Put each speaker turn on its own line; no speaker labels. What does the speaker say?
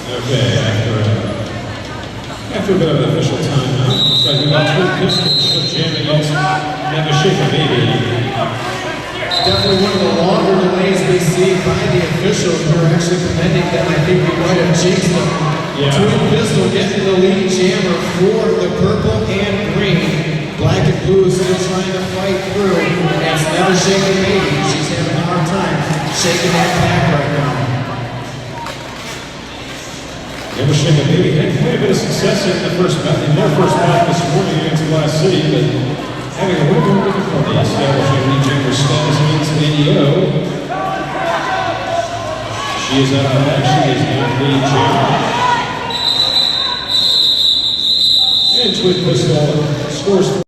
Okay, after a bit of an official timeout, looks like we got Twin Pistol should jam against Never Shake a Baby.
Definitely one of the longer delays we see by the officials. We're actually commending them. I think we might have jinxed them.
Yeah.
Twin Pistol getting the lead jammer for the purple and green. Black and blue still trying to fight through. And it's Never Shake a Baby. She's having a hard time shaking that back right now.
Never Shake a Baby had quite a bit of success in their first match this morning against Glass City, but having a little more difficulty establishing lead jammer status against NEO. She is out of that. She is not lead jammer. And Twin Pistol scores